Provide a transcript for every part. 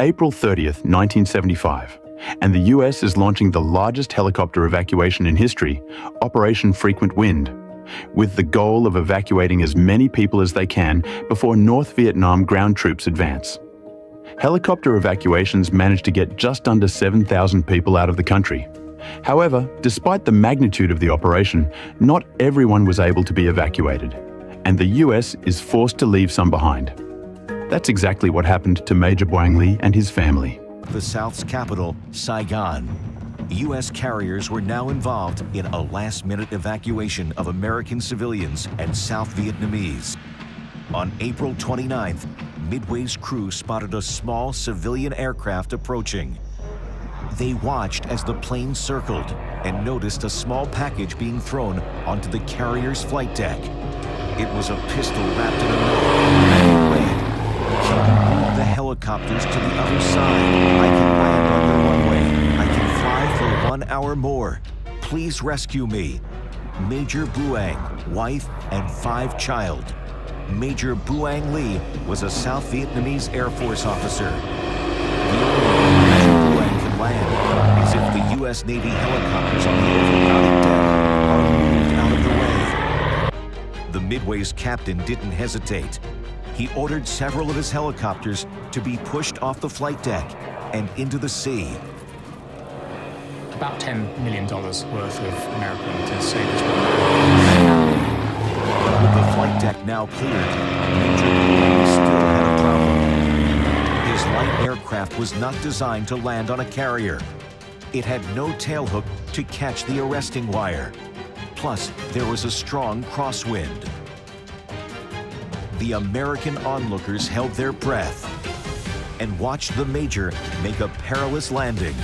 April 30th, 1975, and the US is launching the largest helicopter evacuation in history, Operation Frequent Wind, with the goal of evacuating as many people as they can before North Vietnam ground troops advance. Helicopter evacuations managed to get just under 7,000 people out of the country. However, despite the magnitude of the operation, not everyone was able to be evacuated, and the US is forced to leave some behind. That's exactly what happened to Major Buang Ly and his family. The South's capital, Saigon. U.S. carriers were now involved in a last-minute evacuation of American civilians and South Vietnamese. On April 29th, Midway's crew spotted a small civilian aircraft approaching. They watched as the plane circled and noticed a small package being thrown onto the carrier's flight deck. It was a pistol wrapped in a note and read, "Can you move the helicopters to the other side? I can land on the runway. I can fly for 1 hour more. Please rescue me. Major Buang, wife and 5 child." Major Buang Ly was a South Vietnamese Air Force officer. The only way Major Buang can land is if the U.S. Navy helicopters on the overcrowded deck are moved out of the way. The Midway's captain didn't hesitate. He ordered several of his helicopters to be pushed off the flight deck and into the sea. About $10 million worth of American to save this one man. With the flight deck now cleared, Major Buang still had a problem. His light aircraft was not designed to land on a carrier. It had no tailhook to catch the arresting wire. Plus, there was a strong crosswind. The American onlookers held their breath and watched the Major make a perilous landing.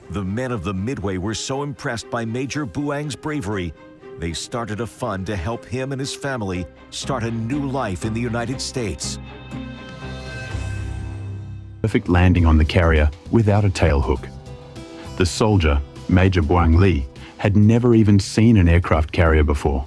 The men of the Midway were so impressed by Major Buang's bravery, they started a fund to help him and his family start a new life in the United States. Perfect landing on the carrier without a tailhook. The soldier, Major Buang Ly, had never even seen an aircraft carrier before.